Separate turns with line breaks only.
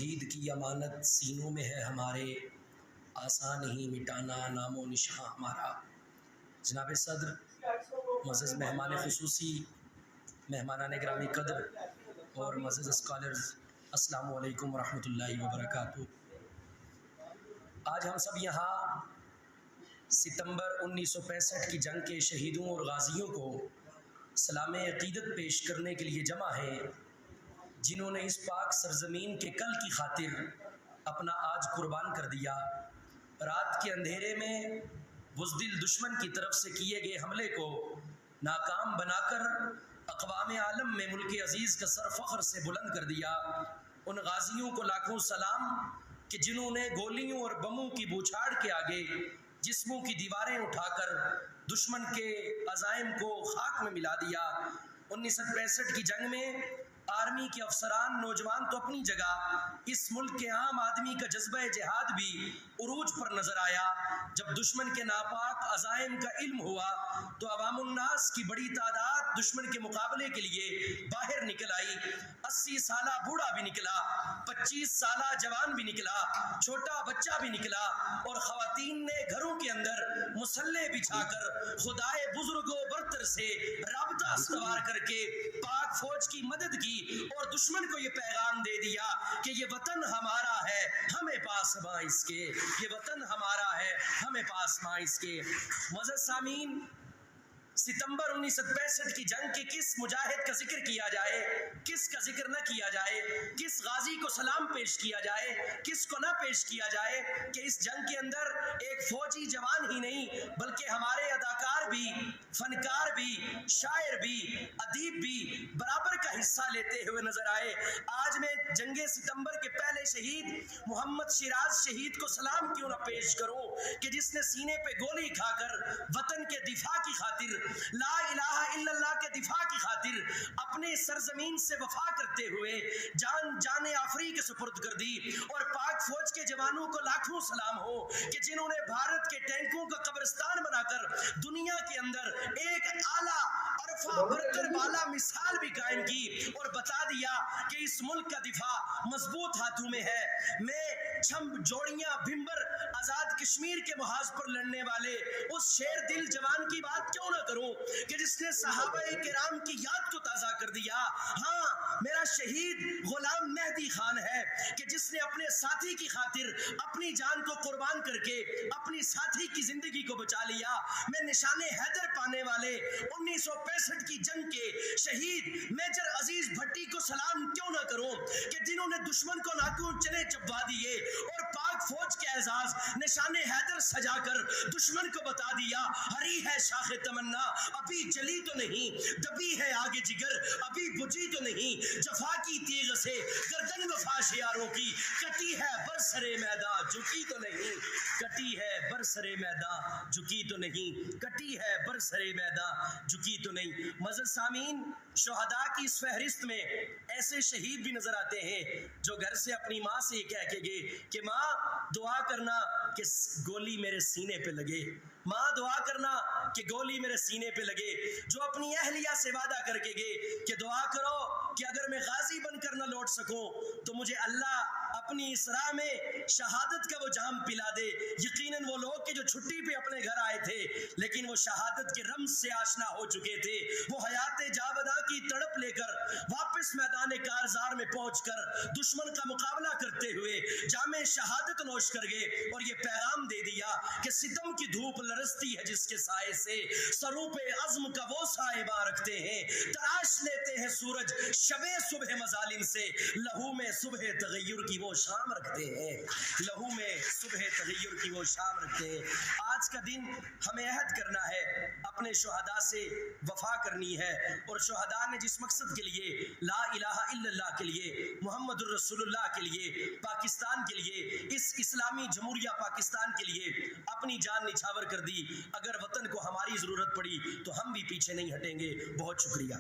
توحید کی امانت سینوں میں ہے ہمارے، آسان نہیں مٹانا نام و نشاں ہمارا۔ جناب صدر، معزز مہمان خصوصی، مہمانان گرامی قدر اور معزز اسکالرز، السلام علیکم ورحمۃ اللہ وبرکاتہ۔ آج ہم سب یہاں ستمبر 1965 کی جنگ کے شہیدوں اور غازیوں کو سلام عقیدت پیش کرنے کے لیے جمع ہیں، جنہوں نے اس پاک سرزمین کے کل کی خاطر اپنا آج قربان کر دیا۔ رات کے اندھیرے میں بزدل دشمن کی طرف سے کیے گئے حملے کو ناکام بنا کر اقوام عالم میں ملک عزیز کا سر فخر سے بلند کر دیا۔ ان غازیوں کو لاکھوں سلام کہ جنہوں نے گولیوں اور بموں کی بوچھاڑ کے آگے جسموں کی دیواریں اٹھا کر دشمن کے عزائم کو خاک میں ملا دیا۔ 1965 کی جنگ میں آرمی کے افسران، نوجوان تو اپنی جگہ، اس ملک کے عام آدمی کا جذبہ جہاد بھی عروج پر نظر آیا۔ جب دشمن کے ناپاک عزائم کا علم ہوا تو عوام الناس کی بڑی تعداد دشمن کے مقابلے کے لیے باہر نکل آئی۔ 80 سالہ بوڑھا بھی نکلا، 25 سالہ جوان بھی نکلا، چھوٹا بچہ بھی نکلا، اور خواتین نے گھروں کے اندر مسلح بچھا کر خدائے بزرگ و برتر سے رابطہ استوار کر کے پاک فوج کی مدد کی اور دشمن کو یہ پیغام دے دیا کہ یہ وطن ہمارا ہے، ہمیں پاسباں اس کے، یہ وطن ہمارا ہے، ہمیں پاسباں اس کے۔ معزز سامعین، ستمبر 1965 کی جنگ کے کس مجاہد کا ذکر کیا جائے، کس کا ذکر نہ کیا جائے، کس غازی کو سلام پیش کیا جائے، کس کو نہ پیش کیا جائے کہ اس جنگ کے اندر ایک فوجی جوان ہی نہیں بلکہ ہمارے اداکار بھی، فنکار بھی، شاعر بھی، ادیب بھی برابر کا حصہ لیتے ہوئے نظر آئے۔ آج میں جنگ ستمبر کے پہلے شہید محمد شیراز شہید کو سلام کیوں نہ پیش کروں کہ جس نے سینے پہ گولی کھا کر وطن کے دفاع کی خاطر، لا الہ الا اللہ کے دفاع کی خاطر اپنے سرزمین سے وفا کرتے ہوئے جان آفری کے سپرد کر دی۔ اور پاک فوج کے جوانوں کو لاکھوں سلام ہو کہ جنہوں نے بھارت کے ٹینکوں کا قبرستان بنا کر دنیا کے اندر ایک اعلیٰ عرفہ برتر والا مثال بھی قائم کی اور بتا دیا کہ اس ملک کا دفاع مضبوط ہاتھوں میں ہے۔ میں چھم جوڑیاں بھمبر آزاد کشمیر کے محاذ پر لڑنے والے اس شیر دل جوان کی بات کیوں نہ کروں کہ جس نے صحابہ کرام کی یاد کو تازہ کر دیا۔ ہاں، میرا شہید غلام مہدی خان ہے کہ جس نے اپنے ساتھی کی خاطر اپنی جان کو قربان کر کے اپنی ساتھی کی زندگی کو بچا لیا۔ میں نشان حیدر پانے والے 1965 کی جنگ کے شہید میجر عزیز بھٹی کو سلام کیوں نہ کروں کہ جنہوں نے دشمن کو ناکوں چنے چبا دیے اور پاک فوج کے اعزاز نشان حیدر سجا کر دشمن کو بتا دیا، ہری ہے شاخ تمنا ابھی جلی تو نہیں، دبی ہے آگے جگر ابھی بجھی تو نہیں، جفا کی تیغ سے گردن وفا شیاروں کی کٹی ہے برسرے میدان جھکی تو نہیں، کٹی ہے برسرے میدان جھکی تو نہیں، کٹی ہے برسرے میدان جھکی تو نہیں۔ معزز سامعین، شہداء کی اس فہرست میں ایسے شہید بھی نظر آتے ہیں جو گھر سے اپنی ماں سے یہ کہہ کے گئے کہ ماں دعا کرنا کہ گولی میرے سینے پہ لگے، ماں دعا کرنا کہ گولی میرے سینے پہ لگے، جو اپنی اہلیہ سے وعدہ کر کے گئے کہ دعا کرو کہ اگر میں غازی بن کر نہ لوٹ سکوں تو مجھے اللہ اپنی اس راہ میں شہادت کا وہ جام پلا دے۔ یقیناً وہ لوگ کہ جو چھٹی پہ اپنے گھر آئے تھے لیکن وہ شہادت کے رمز سے آشنا ہو چکے تھے، وہ حیات جاوداں کی تڑپ لے کر واپس میدان کارزار میں پہنچ کر دشمن کا مقابلہ کرتے ہوئے جام شہادت نوش کر گئے اور یہ پیغام دے دیا کہ ستم کی دھوپ لرزتی ہے جس کے سائے سے، سروں پہ عزم کا وہ سائبہ رکھتے ہیں، تراش لیتے ہیں سورج شب صبح مظالم سے، لہو میں صبح تغیر کی وہ شام رکھتے ہیں، لہو میں صبح تغیر کی وہ شام رکھتے ہیں۔ آج کا دن ہمیں عہد کرنا ہے، اپنے شہداء سے وفا کرنی ہے، اور شہداء نے جس مقصد کے لیے، لا الہ الا اللہ کے لیے، محمد الرسول اللہ کے لیے، پاکستان کے لیے، اس اسلامی جمہوریہ پاکستان کے لیے اپنی جان نچھاور کر دی، اگر وطن کو ہماری ضرورت پڑی تو ہم بھی پیچھے نہیں ہٹیں گے۔ بہت شکریہ۔